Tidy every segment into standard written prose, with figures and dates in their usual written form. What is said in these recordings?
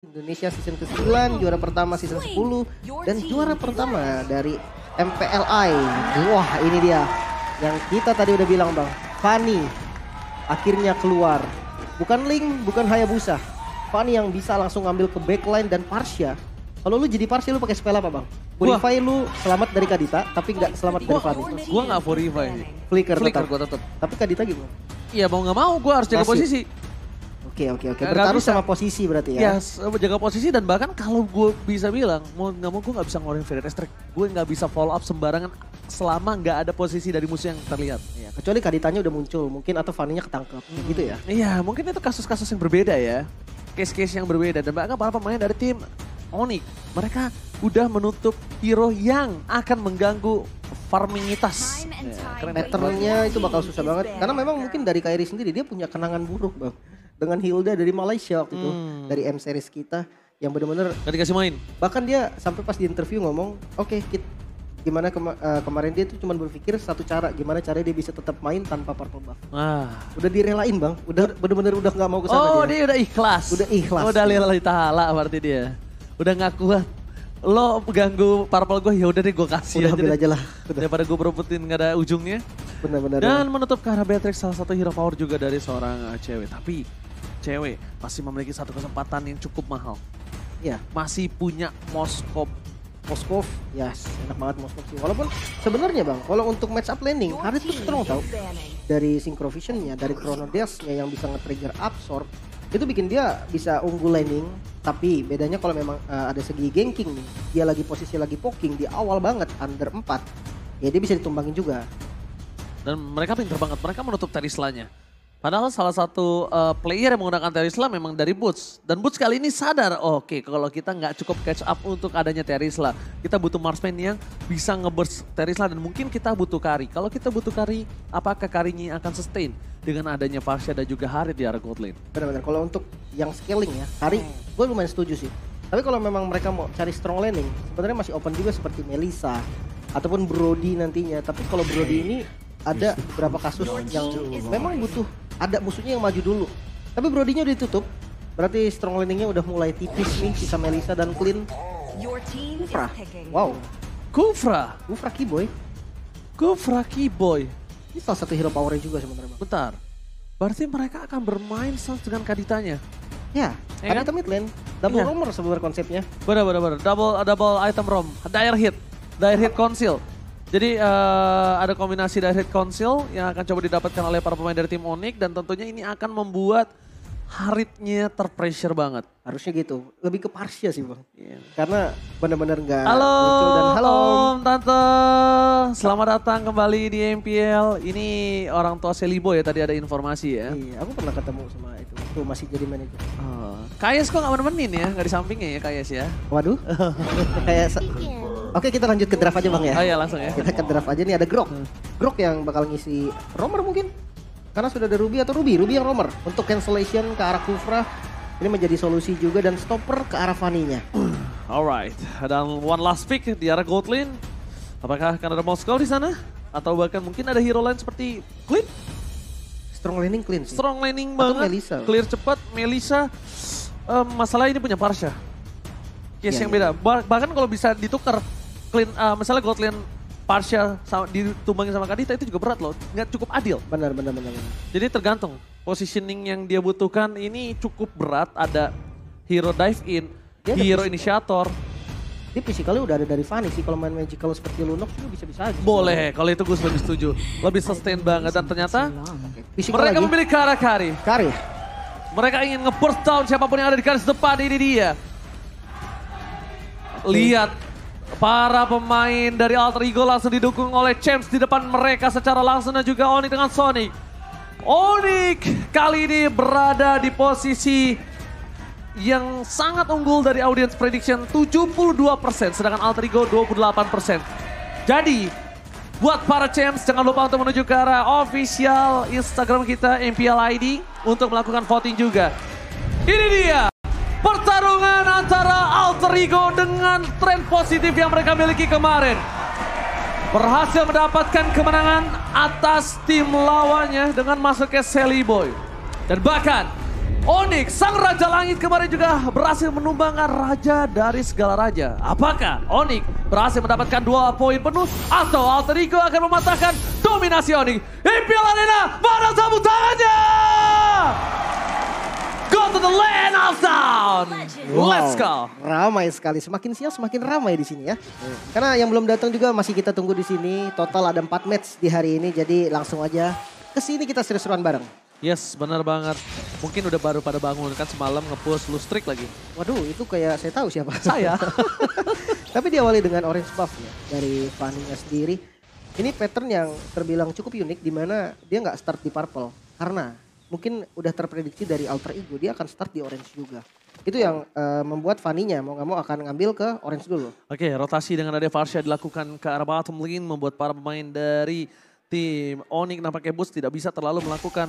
Indonesia season ke-9, juara pertama season 10, dan juara pertama dari MPLI. Wah, ini dia yang kita tadi udah bilang, Bang. Fanny akhirnya keluar. Bukan Link, bukan Hayabusa. Fanny yang bisa langsung ngambil ke backline dan Parsha. Kalau lu jadi Parsha lu pakai spell apa, Bang? Purify lu selamat dari Kadita, tapi nggak selamat dari Fanny. Gua nggak Purify. Flicker Gua tetap. Tapi Kadita gimana? Iya mau nggak mau gua harus jaga posisi. Oke. Bertaruh sama posisi berarti ya? Ya, jaga posisi dan bahkan kalau gue bisa bilang, mau nggak mau gue nggak bisa ngeluarin Fairy Strike. Gue nggak bisa follow up sembarangan selama nggak ada posisi dari musuh yang terlihat. Ya, kecuali Kaditanya udah muncul mungkin atau Fanny-nya ketangkep gitu ya? Iya, mungkin itu kasus-kasus yang berbeda ya. Case-case yang berbeda. Dan bahkan para pemain dari tim Onyx, mereka udah menutup hero yang akan mengganggu farmingitas. Patternnya itu bakal susah banget. Karena memang mungkin dari Kairi sendiri dia punya kenangan buruk, Bang. Dengan Hilda dari Malaysia waktu itu. Dari M-Series kita yang benar-benar Gak dikasih main. Bahkan dia sampai pas di interview ngomong, oke, gimana kemarin dia tuh cuma berpikir satu cara, gimana caranya dia bisa tetap main tanpa purple buff. Udah direlain, Bang. Udah benar-benar udah nggak mau kesana Oh, dia udah ikhlas. Udah ikhlas. Udah lillahi ta'ala berarti dia. Udah gak kuat. Lo ganggu purple gue, ya udah deh gue kasih udah ambil aja lah. Daripada gue berebutin gak ada ujungnya. Benar-benar. Dan menutup ke arah Beatrix, salah satu hero power juga dari seorang cewek. Tapi cewek masih memiliki satu kesempatan yang cukup mahal. Ya, masih punya Moskov, yes, enak banget Moskov sih. Walaupun sebenarnya, Bang, kalau untuk match up landing, Harit tuh strong tau. Dari Synchrovision-nya, dari Chrono Dash-nya yang bisa nge-trigger absorb, itu bikin dia bisa unggul landing. Tapi bedanya kalau memang ada segi ganking nih, dia lagi posisi lagi poking di awal banget, under 4, ya dia bisa ditumbangin juga. Dan mereka pintar banget, mereka menutup Terisla-nya. Padahal salah satu player yang menggunakan Terisla memang dari Boots. Dan Boots kali ini sadar, oke, kalau kita nggak cukup catch up untuk adanya Terisla. Kita butuh marksman yang bisa nge-burst Terisla dan mungkin kita butuh carry. Kalau kita butuh carry, apakah carry-nya akan sustain dengan adanya Parsha dan juga Harit di arah gold lane? Benar-benar, kalau untuk yang scaling ya, carry gue lumayan setuju sih. Tapi kalau memang mereka mau cari strong landing, sebenarnya masih open juga seperti Melissa ataupun Brody nantinya. Tapi kalau Brody ini ada beberapa kasus yang memang butuh ada musuhnya yang maju dulu. Tapi Brody-nya udah ditutup. Berarti strong landing-nya udah mulai tipis nih. Sisa Melissa dan Clean. Kufra. Wow. Kufra Keyboy. Ini salah satu hero power-nya juga sebenarnya. Bentar. Berarti mereka akan bermain dengan Kaditanya. Ya, Kadita mid lane. Double roamer sebenarnya konsepnya. Benar. Double item roam. Dire hit conceal. Jadi ada kombinasi dari hit conceal yang akan coba didapatkan oleh para pemain dari tim Onyx dan tentunya ini akan membuat Haritnya terpressure banget. Harusnya gitu. Lebih ke Parsha sih, Bang. Karena benar-benar nggak halo, lucu dan halo Om, Tante. Selamat datang kembali di MPL. Ini orang tua Selibo ya, tadi ada informasi ya. Iya, aku pernah ketemu sama itu. Tuh masih jadi manajer. Kayes kok nggak menemenin ya, nggak di sampingnya ya Kayes ya. Waduh. Kayak Oke, kita lanjut ke draft aja, Bang ya. Oh iya, langsung ya. Kita ke draft aja nih, ada Grok. Grok yang bakal ngisi roamer mungkin. Karena sudah ada Ruby atau Ruby yang roamer. Untuk cancellation ke arah Kufra, ini menjadi solusi juga dan stopper ke arah Fanny-nya. Alright, dan one last pick di arah gold lane. Apakah akan ada Moskow di sana? Atau bahkan mungkin ada hero lain seperti Clean? Strong landing Clean sih. Strong landing atau banget. Melissa. Clear cepat, Melissa. Masalah ini punya Parsha. Case yang beda. Bahkan kalau bisa ditukar Clean, misalnya gold lane Parsha ditumbangin sama Kadita itu juga berat loh. Nggak cukup adil. Benar. Jadi tergantung. Positioning yang dia butuhkan ini cukup berat. Ada hero dive in, hero initiator. Dia physicalnya udah ada dari Fanny sih. Kalau main magical seperti Lunox juga bisa-bisa aja. Boleh, kalau itu gue lebih setuju. Lebih sustain banget dan ternyata lagi. mereka memilih ke arah Kari. Mereka ingin nge-burst down siapapun yang ada di garis depan, ini dia. Lihat. Para pemain dari Alter Ego langsung didukung oleh Champs di depan mereka secara langsung dan juga Onyx dengan Sonic. Onyx kali ini berada di posisi yang sangat unggul dari audience prediction 72%, sedangkan Alter Ego 28%. Jadi buat para Champs jangan lupa untuk menuju ke arah official Instagram kita MPL ID untuk melakukan voting juga. Ini dia. Pertarungan antara Alter Ego dengan tren positif yang mereka miliki kemarin. Berhasil mendapatkan kemenangan atas tim lawannya dengan masuknya Sally Boy. Dan bahkan Onyx, sang Raja Langit kemarin juga berhasil menumbangkan Raja dari segala raja. Apakah Onyx berhasil mendapatkan 2 poin penuh atau Alter Ego akan mematahkan dominasi Onyx? Imperial Arena, mana tepuk tangannya? Go to the land of down. Let's go. Ramai sekali, semakin siang semakin ramai di sini ya. Karena yang belum datang juga masih kita tunggu di sini. Total ada 4 match di hari ini, jadi langsung aja ke sini kita seru-seruan bareng. Yes, benar banget. Mungkin udah baru pada bangun kan semalam nge-push Lustrik lagi. Waduh, itu kayak saya tahu siapa. Saya. Tapi diawali dengan orange buff ya dari Fanny-nya sendiri. Ini pattern yang terbilang cukup unik di mana dia nggak start di purple karena mungkin udah terprediksi dari Alter Ego dia akan start di orange juga. Itu yang membuat Fanny-nya mau nggak mau akan ngambil ke orange dulu. Oke, rotasi dengan ada Varsha dilakukan ke arah bottom lane membuat para pemain dari tim Onyx nampaknya boost tidak bisa terlalu melakukan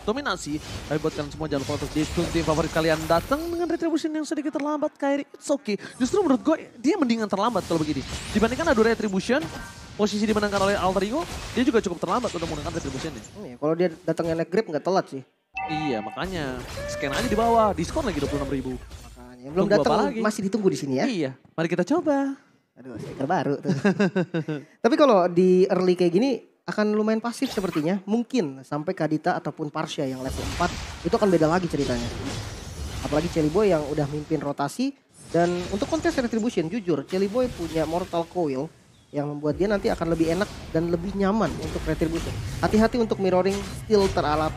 dominasi. Tapi buat kalian semua jangan lupa untuk dukung tim favorit kalian datang dengan retribution yang sedikit terlambat. Kairi, it's okay. Justru menurut gue dia mendingan terlambat kalau begini. Dibandingkan adu retribution, posisi dimenangkan oleh Alter Ego, dia juga cukup terlambat untuk menggunakan retributionnya. Kalau dia datangnya naik grab nggak telat sih. Iya makanya, scan aja di bawah, diskon lagi 26.000. Makanya belum datang masih ditunggu di sini ya. Iya, mari kita coba. Aduh, stiker baru tuh. Tapi kalau di early kayak gini akan lumayan pasif sepertinya. Mungkin sampai Kadita ataupun Parsha yang level 4 itu akan beda lagi ceritanya. Apalagi Celiboy yang udah mimpin rotasi. Dan untuk kontes retribution jujur Celiboy punya Mortal Coil yang membuat dia nanti akan lebih enak dan lebih nyaman untuk retribution. Hati-hati untuk mirroring still terarah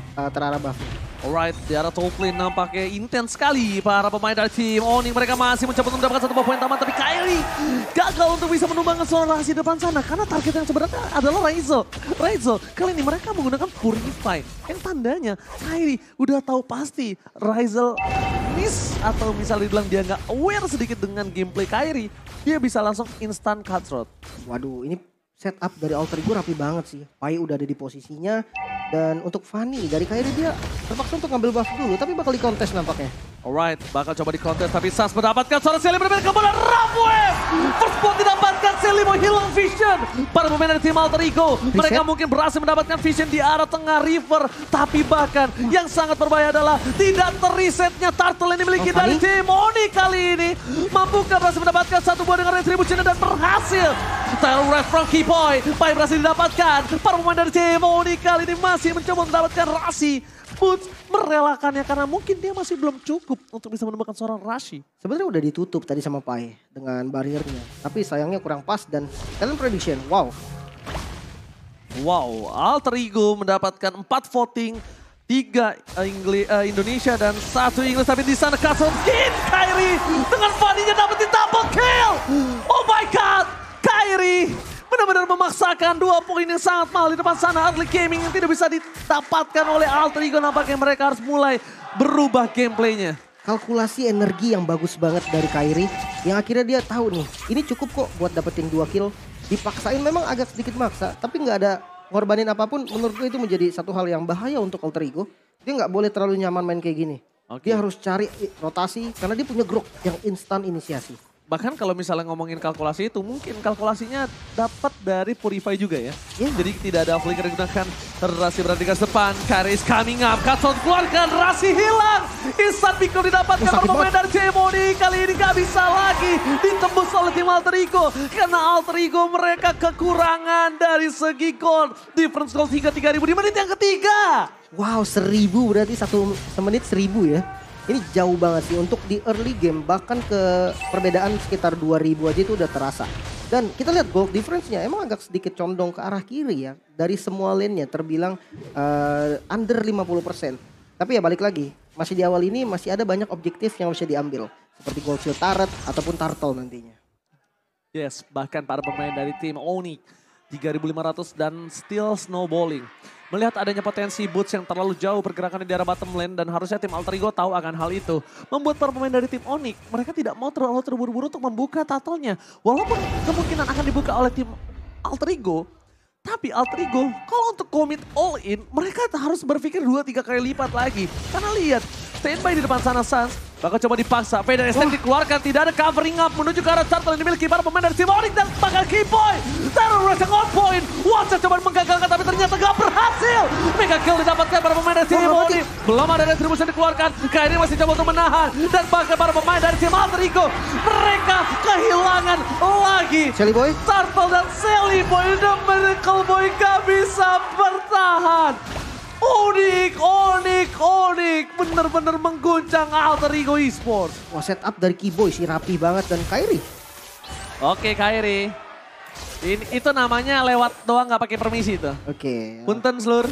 buff. Alright, di arah top lane nampaknya intens sekali para pemain dari tim Onyx. Mereka masih mencoba untuk mendapatkan 1 poin taman, tapi Kairi gagal untuk bisa menumbangkan suara rahasia depan sana. Karena target yang sebenarnya adalah Ryzel. Kali ini mereka menggunakan Purify. Yang tandanya Kairi udah tahu pasti Ryzel miss atau misalnya dibilang dia nggak aware sedikit dengan gameplay Kairi. Dia bisa langsung instant cutthroat. Waduh, ini setup dari Alter Ego rapi banget sih. Pai udah ada di posisinya. Dan untuk Fanny dari Kairi dia terpaksa untuk ngambil buff dulu. Tapi bakal di kontes nampaknya. Alright, bakal coba di kontes. Tapi Sans mendapatkan suara Selly berbeda kemudian Rapwave. First blood didapatkan, Selly mau hilang vision. Para pemain dari tim Alter Ego. Mereka mungkin berhasil mendapatkan vision di arah tengah river. Tapi bahkan yang sangat berbahaya adalah tidak terresetnya turtle yang dimiliki dari tim Onyx kali ini. Mampukah berhasil mendapatkan 1 buah dengan retribution dan berhasil. Terror Red from Keyboy. Pai berhasil didapatkan. Para pemain dari tim Onyx kali ini masih mencoba mendapatkan Rashi. Boots merelakannya karena mungkin dia masih belum cukup untuk bisa menemukan seorang Rashi. Sebenarnya udah ditutup tadi sama Pai dengan barriernya. Tapi sayangnya kurang pas dan talent prediction. Wow. Wow, Alter Ego mendapatkan 4 voting. 3 Indonesia dan 1 Inggris. Tapi di sana Castle Skin. Kairi dengan Fanny-nya dapetin double kill. Oh my god. Kairi benar-benar memaksakan 2 poin yang sangat mahal di depan sana. Early gaming yang tidak bisa didapatkan oleh Alter Ego. Nampaknya mereka harus mulai berubah gameplaynya. Kalkulasi energi yang bagus banget dari Kairi. Yang akhirnya dia tahu nih, ini cukup kok buat dapetin 2 kill. Dipaksain memang agak sedikit maksa, tapi nggak ada ngorbanin apapun. Menurut gue itu menjadi satu hal yang bahaya untuk Alter Ego. Dia nggak boleh terlalu nyaman main kayak gini. Dia harus cari rotasi karena dia punya grok yang instan inisiasi. Bahkan kalau misalnya ngomongin kalkulasi itu, mungkin kalkulasinya dapat dari Purify juga ya. Jadi tidak ada flicker digunakan. Rashi berada di garis depan. Kairi is coming up. Katson keluarkan. Rashi hilang. Instant pickle didapatkan oleh pemain dari Cemoni. Kali ini gak bisa lagi ditembus oleh tim Alter Ego. Karena Alter Ego mereka kekurangan dari segi gold. Difference gold hingga 3.000 di menit yang ketiga. Wow, 1000 berarti 1 menit 1000 ya. Ini jauh banget sih untuk di early game, bahkan ke perbedaan sekitar 2000 aja itu udah terasa. Dan kita lihat gold difference-nya emang agak sedikit condong ke arah kiri ya. Dari semua lane-nya terbilang under 50%. Tapi ya balik lagi, masih di awal ini masih ada banyak objektif yang bisa diambil. Seperti gold shield turret ataupun turtle nantinya. Yes, bahkan para pemain dari tim Onyx 3.500 dan still snowballing. Melihat adanya potensi boots yang terlalu jauh pergerakannya di arah bottom lane dan harusnya tim Alter Ego tahu akan hal itu. Membuat para pemain dari tim Onyx, mereka tidak mau terlalu terburu-buru untuk membuka turtle-nya. Walaupun kemungkinan akan dibuka oleh tim Alter Ego, tapi Alter Ego kalau untuk commit all in, mereka harus berpikir 2-3 kali lipat lagi. Karena lihat, standby di depan sana Sans, bakal coba dipaksa. Fade dan STM dikeluarkan, tidak ada covering up menuju ke arah turtle yang dimiliki para pemain dari tim Onyx dan bakal Keyboy. Terror Rush on point, Watcher coba menggagalkan tapi ternyata gak berhasil. Mega kill didapatkan para pemain dari tim Oni. Belum ada retribusi dikeluarkan. Kairi masih coba untuk menahan. Dan bahkan para pemain dari tim Alter Ego, mereka kehilangan lagi. Shelly Boy. Turtle dan Shelly Boy. The Miracle Boy gak bisa bertahan. Onyx bener-bener mengguncang Alter Ego Esports. Wah, setup dari Keyboy sih rapi banget dan Kairi. Oke Kairi. Itu namanya lewat doang nggak pakai permisi tuh. Oke. Punten Slur.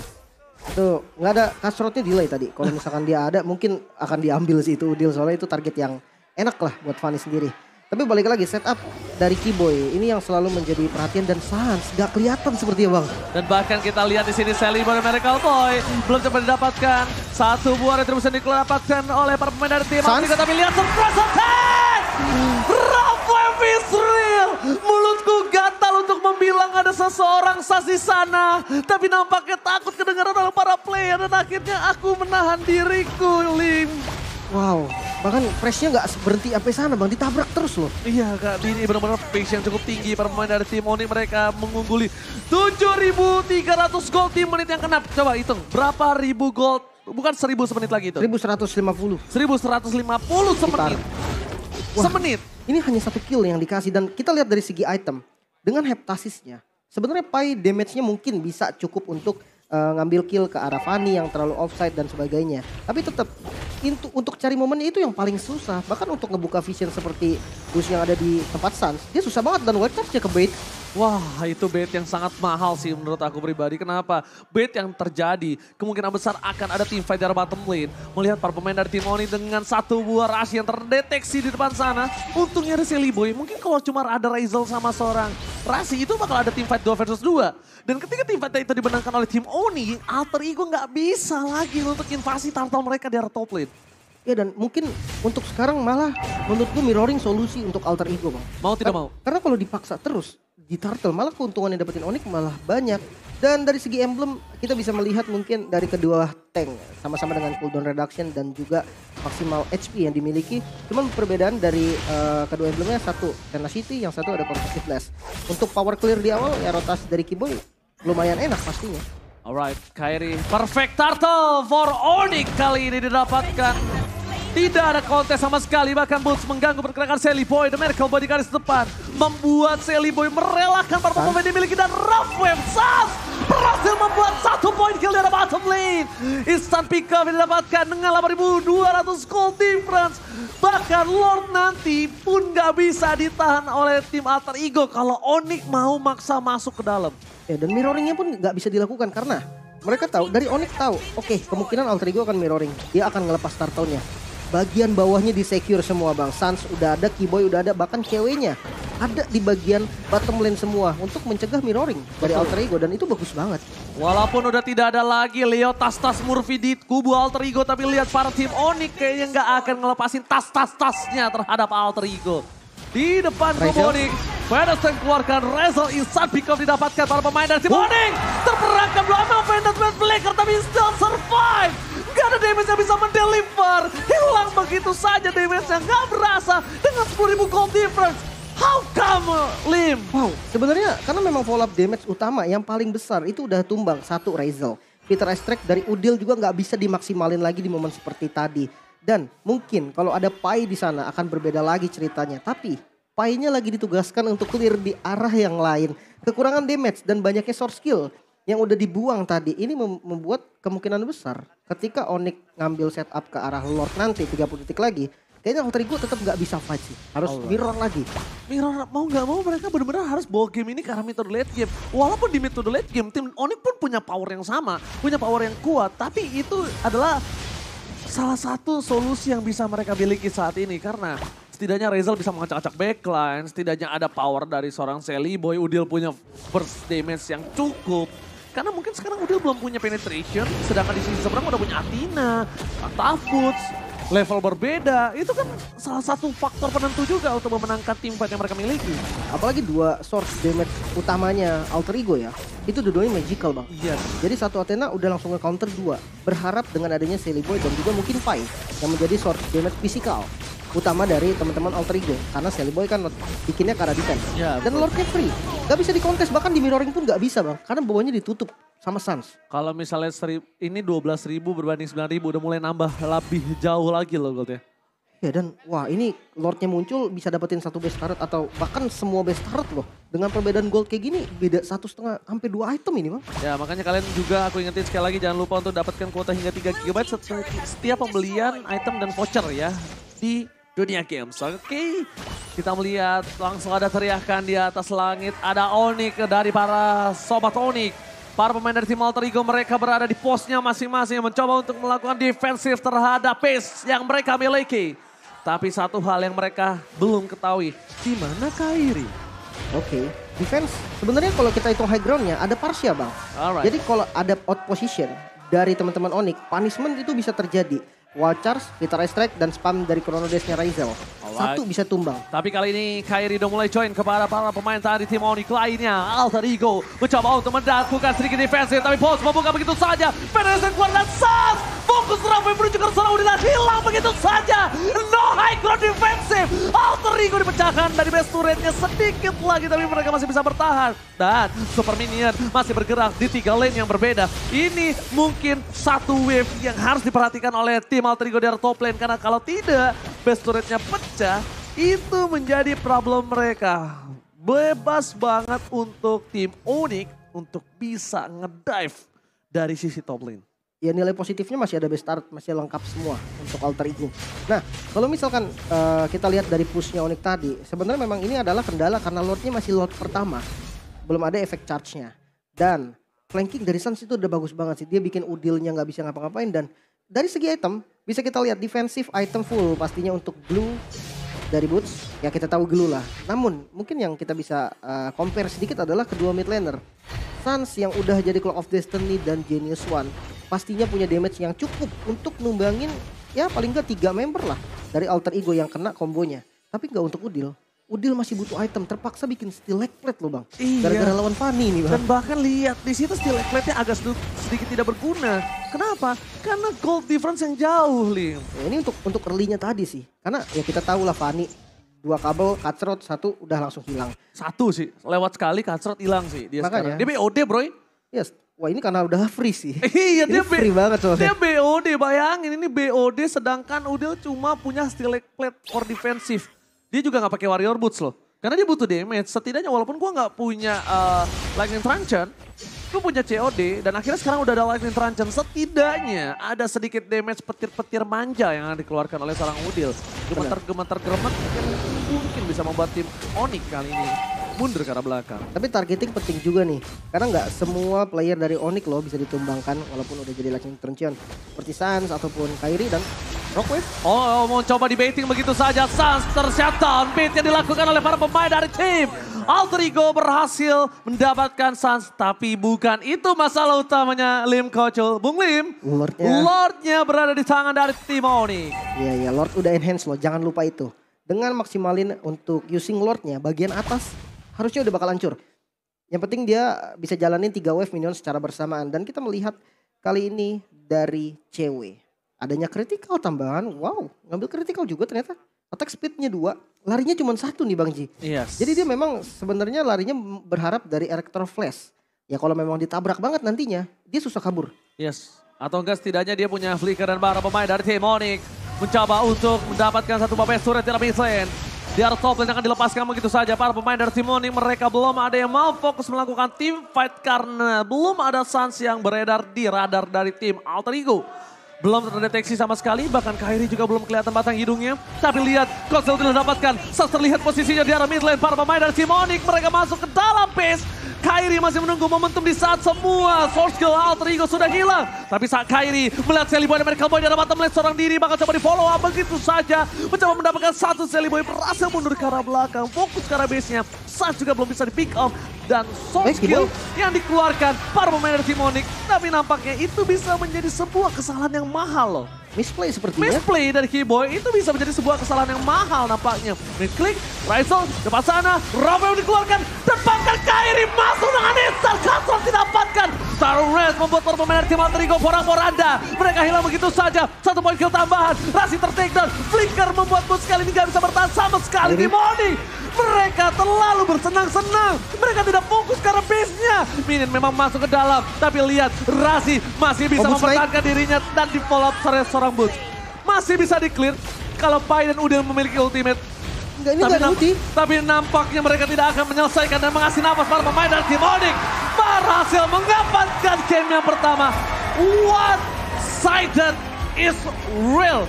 Tuh, nggak ada Kasrotnya delay tadi. Kalau misalkan dia ada mungkin akan diambil sih itu Udil. Soalnya itu target yang enak lah buat Fanny sendiri. Tapi balik lagi setup dari Keyboy ini yang selalu menjadi perhatian dan Sans gak kelihatan sepertinya bang. Dan bahkan kita lihat di sini Shelly Boy Miracle Boy belum cepat didapatkan. Satu buah retribusi didapatkan oleh para pemain dari tim Sans. Afrika, tapi lihat surprise attack! Rafael Visril! Mulutku gatal untuk membilang ada seseorang Sans di sana. Tapi nampaknya takut kedengaran oleh para player dan akhirnya aku menahan diriku, Lim. Wow, bahkan pressnya nggak berhenti sampai sana bang, ditabrak terus loh. Iya Kak, ini benar-benar pace yang cukup tinggi para pemain dari tim Oni. Mereka mengungguli 7.300 gold di menit yang kena. Coba hitung, berapa ribu gold? Bukan 1.000 semenit lagi itu. 1150. 1.150 semenit. Wah, Semenit. Ini hanya 1 kill yang dikasih dan kita lihat dari segi item. Dengan heptasisnya, sebenarnya Pai damage-nya mungkin bisa cukup untuk ngambil kill ke arah Fanny yang terlalu offside dan sebagainya. Tapi tetap untuk cari momennya itu yang paling susah. Bahkan untuk ngebuka vision seperti bus yang ada di tempat Sans, dia susah banget dan white charge ke bait. Wah, itu bait yang sangat mahal sih menurut aku pribadi. Kenapa? Bait yang terjadi kemungkinan besar akan ada team fight dari bottom lane. Melihat para pemain dari tim Oni dengan satu buah rush yang terdeteksi di depan sana. Untungnya ada Shelly Boy. Mungkin kalau cuma ada Razel sama seorang Rasi itu bakal ada team fight 2 versus 2. Dan ketika tim fight itu dimenangkan oleh tim Oni, Alter Ego nggak bisa lagi untuk invasi turtle mereka di arah top lane. Ya dan mungkin untuk sekarang malah menurutku mirroring solusi untuk Alter Ego bang. Mau tidak mau? Karena kalau dipaksa terus di turtle malah keuntungan yang dapetin Onyx malah banyak. Dan dari segi emblem kita bisa melihat mungkin dari kedua tank sama-sama dengan cooldown reduction dan juga maksimal HP yang dimiliki. Cuman perbedaan dari kedua emblemnya, satu tenacity, yang satu ada competitiveness. Untuk power clear di awal ya rotasi dari Keyboy lumayan enak pastinya. Alright, Kairi. Perfect turtle for Onyx kali ini didapatkan. Tidak ada kontes sama sekali, bahkan Boots mengganggu pergerakan Shelly Boy. The Miracle Boy di garis depan membuat Shelly Boy merelakan para pemain dimiliki dan Rafweb Sans berhasil membuat 1 poin kill dari bottom lane. Instant pick up didapatkan dengan 8.200 gold difference. Bahkan Lord nanti pun gak bisa ditahan oleh tim Alter Ego kalau Onyx mau maksa masuk ke dalam. Ya dan mirroringnya pun nggak bisa dilakukan karena mereka tahu, dari Onyx tahu, oke, kemungkinan Alter Ego akan mirroring. Dia akan ngelepas turtle-nya. Bagian bawahnya di secure semua bang. Sans udah ada, Keyboy udah ada, bahkan ceweknya ada di bagian bottom lane semua untuk mencegah mirroring dari Alter Ego dan itu bagus banget. Walaupun udah tidak ada lagi Leo tas-tas Murphy di kubu Alter Ego, tapi lihat para tim Onyx kayaknya nggak akan ngelepasin tas-tas-tasnya terhadap Alter Ego. Di depan kubu Onyx, Venus keluarkan Razel, instant pick up didapatkan para pemain dari tim Onyx. Terperangkap dua sama Venus Blacker tapi still survive. Gak ada damage yang bisa mendeliver. Hilang begitu saja damage yang gak berasa dengan 10.000 gold difference. How come, Lim? Wow, sebenarnya karena memang follow up damage utama yang paling besar itu udah tumbang. Satu Razel, Peter Extract dari Udil juga nggak bisa dimaksimalin lagi di momen seperti tadi. Dan mungkin kalau ada Pai di sana akan berbeda lagi ceritanya. Tapi Pai-nya lagi ditugaskan untuk clear di arah yang lain. Kekurangan damage dan banyaknya source skill yang udah dibuang tadi ini membuat kemungkinan besar ketika Onyx ngambil setup ke arah Lord nanti 30 detik lagi. Kayaknya Alter Ego tetap nggak bisa fight sih. Harus mirror lagi. Mirror mau nggak mau mereka benar-benar harus bawa game ini ke arah mid to the late game. Walaupun di mid to the late game tim Onyx pun punya power yang sama. Punya power yang kuat. Tapi itu adalah salah satu solusi yang bisa mereka miliki saat ini. Karena setidaknya Razel bisa mengacak-acak backline. Setidaknya ada power dari seorang Shelly Boy. Udil punya burst damage yang cukup. Karena mungkin sekarang Udil belum punya penetration. Sedangkan di sisi seberang udah punya Athena, Tafoots. Level berbeda, itu kan salah satu faktor penentu juga untuk memenangkan tim fight yang mereka miliki. Apalagi dua source damage utamanya Alter Ego ya, itu dua-duanya magical bang. Iya. Jadi satu Athena udah langsung nge-counter 2. Berharap dengan adanya Shelly Boy dan juga mungkin Pai yang menjadi source damage fisikal. utama dari teman-teman Alter Ego. Karena Sally Boy kan bikinnya ke arah defense. Ya, Dan Lordnya free. Gak bisa dikontes, bahkan di mirroring pun gak bisa bang. Karena bawahnya ditutup sama Sans. Kalau misalnya ini 12.000 berbanding 9.000 udah mulai nambah lebih jauh lagi loh goldnya. Ya dan wah ini Lordnya muncul bisa dapetin satu base turret atau bahkan semua base turret loh. Dengan perbedaan gold kayak gini beda 1,5 sampai 2 item ini bang. Ya makanya kalian juga aku ingetin sekali lagi jangan lupa untuk dapatkan kuota hingga 3 GB setiap pembelian item dan voucher ya di dunia games. Oke, kita melihat langsung ada teriakan di atas langit. Ada Onyx dari para sobat Onyx. Para pemain dari tim Alter Ego mereka berada di posnya masing-masing mencoba untuk melakukan defensif terhadap base yang mereka miliki. Tapi satu hal yang mereka belum ketahui, di mana Kairi? Oke, defense sebenarnya kalau kita hitung high groundnya ada Parsia bang. Alright. Jadi kalau ada out position dari teman-teman Onyx, punishment itu bisa terjadi. Wall charge, Vita Strike dan spam dari Chrono Dash-nya Raizel. Satu bisa tumbang. Tapi kali ini Kairi udah mulai join kepada para pemain tadi tim Onyx lainnya. Alter Ego mencoba untuk melakukan sedikit defensif. Tapi Pulse membuka begitu saja. Federation keluar dan Sans. Fokus ramai menuju ke arah Udin dan hilang begitu saja. No high ground defensif. Alter Ego dipecahkan dari base turretnya sedikit lagi. Tapi mereka masih bisa bertahan. Dan Super Minion masih bergerak di 3 lane yang berbeda. Ini mungkin satu wave yang harus diperhatikan oleh tim Alter Ego dari top lane. Karena kalau tidak base turretnya pecah, itu menjadi problem mereka. Bebas banget untuk tim Onyx untuk bisa ngedive dari sisi top lane. Ya nilai positifnya masih ada base start, masih lengkap semua untuk Alter Ego. Nah kalau misalkan kita lihat dari pushnya Onyx tadi, sebenarnya memang ini adalah kendala karena Lordnya masih Lord pertama. Belum ada efek charge-nya. Dan flanking dari Sans itu udah bagus banget sih. Dia bikin udilnya nggak bisa ngapa-ngapain dan dari segi item bisa kita lihat defensive item full pastinya untuk Blue dari Boots. Ya kita tahu Glue lah. Namun mungkin yang kita bisa compare sedikit adalah kedua mid laner. Sans yang udah jadi Clock of Destiny dan Genius One pastinya punya damage yang cukup untuk numbangin ya paling nggak 3 member lah dari Alter Ego yang kena kombonya. Tapi nggak untuk Udil. Udil masih butuh item, terpaksa bikin steel leg plate loh bang. Iya. Gara-gara lawan Fanny nih bang. Dan bahkan lihat di situ steel leg plate-nya agak sedikit tidak berguna. Kenapa? Karena gold difference yang jauh, Lim. Ya, ini untuk early-nya tadi sih. Karena ya kita tahu lah Fanny 2 kabel, cutthroat 1 udah langsung hilang. 1 sih, lewat sekali cutthroat hilang sih dia Makanya. sekarang. Dia BOD bro. Yes. Wah ini karena udah free sih. Iya Ini dia free banget soalnya. Dia BOD, bayangin ini BOD sedangkan Udil cuma punya steel leg plate for defensive. Dia juga gak pakai warrior boots loh. Karena dia butuh damage, setidaknya walaupun gue gak punya lightning truncheon, gue punya COD dan akhirnya sekarang udah ada lightning truncheon, setidaknya ada sedikit damage petir-petir manja yang dikeluarkan oleh seorang Udil. Gemeter-gemeter geremet mungkin bisa membuat tim Onyx kali ini mundur ke arah belakang. Tapi targeting penting juga nih. Karena nggak semua player dari Onyx loh bisa ditumbangkan walaupun udah jadi lightning truncheon. Seperti Sans ataupun Kairi dan Rockwave. Oh, mau coba di baiting begitu saja. Sans tershutdown. Bait yang dilakukan oleh para pemain dari tim Alter Ego berhasil mendapatkan Sans. Tapi bukan itu masalah utamanya Lim Kocul. Bung Lim, Lordnya berada di tangan dari tim Onyx. Iya, Lord udah enhance loh. Jangan lupa itu. Dengan maksimalin untuk using Lordnya bagian atas harusnya udah bakal hancur. Yang penting dia bisa jalanin 3 wave minion secara bersamaan. Dan kita melihat kali ini dari CW. Adanya critical tambahan, wow, ngambil critical juga ternyata. Attack speednya 2, larinya cuma 1 nih Bang Ji. Yes. Jadi dia memang sebenarnya larinya berharap dari Electro Flash. Ya kalau memang ditabrak banget nantinya, dia susah kabur. Yes, atau enggak setidaknya dia punya flicker dan para pemain dari tim Onyx. Mencoba untuk mendapatkan satu babes turret di mid lane. Di arah top lane akan dilepaskan begitu saja. Para pemain dari tim Onyx mereka belum ada yang mau fokus melakukan team fight karena belum ada Sans yang beredar di radar dari tim Alter Ego. Belum terdeteksi sama sekali, bahkan Kairi juga belum kelihatan batang hidungnya. Tapi lihat, Kozel tidak dapatkan. Sans terlihat posisinya di arah mid lane. Para pemain dari tim Onyx mereka masuk ke dalam base. Kairi masih menunggu momentum di saat semua source skill Alter Ego sudah hilang. Tapi saat Kairi melihat Sally Boy dan mereka boy di arah bottom lane seorang diri bakal coba di follow up begitu saja. Mencoba mendapatkan satu Sally Boy berhasil mundur ke arah belakang. Fokus ke arah base-nya. Sans juga belum bisa di pick up. Dan source skill yang dikeluarkan para pemain dari tim Onyx. Tapi nampaknya itu bisa menjadi sebuah kesalahan yang mahal loh. misplay sepertinya. Misplay dari Keyboy itu bisa menjadi sebuah kesalahan yang mahal nampaknya. Mid-click, Rizal depan sana, Rafael dikeluarkan, dan bahkan Kairi masuk dengan instant, Castron didapatkan. Star Race membuat para pemain tim Alter Ego porak-poranda. Mereka hilang begitu saja, 1 poin kill tambahan, Rasi tertakedown, Flicker membuat boost kali ini gak bisa bertahan sama sekali di morning. Mereka terlalu bersenang-senang, mereka tidak fokus karena base-nya. Minion memang masuk ke dalam, tapi lihat Rasi masih bisa mempertahankan dirinya dan di follow up seorang Boots. Masih bisa di-clear kalau Pai dan Udil memiliki ultimate. Enggak, ini gak ulti. Tapi nampaknya mereka tidak akan menyelesaikan dan mengasih nafas para pemain dari tim Onyx. Berhasil mengamankan game yang pertama. One-sided is real.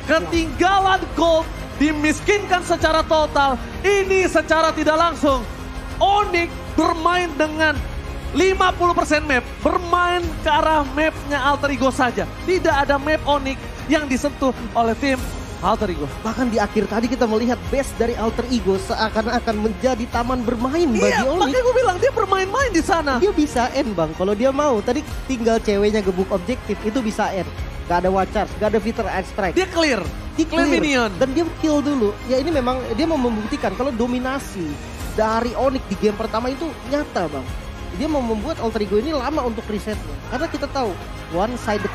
Ketinggalan gold dimiskinkan secara total. Ini secara tidak langsung. Onyx bermain dengan 50% map, bermain ke arah mapnya Alter Ego saja. Tidak ada map Onyx yang disentuh oleh tim Alter Ego. Bahkan di akhir tadi kita melihat base dari Alter Ego seakan-akan menjadi taman bermain bagi Onyx. Makanya gue bilang dia bermain-main di sana. Dia bisa end bang, kalau dia mau. Tadi tinggal ceweknya gebuk objektif, itu bisa end. Gak ada watch charge, gak ada fitur air strike. Dia clear minion. Dan dia kill dulu. Ya ini memang dia mau membuktikan kalau dominasi dari Onyx di game pertama itu nyata bang. Dia mau membuat Alter Ego ini lama untuk resetnya. Karena kita tahu one sided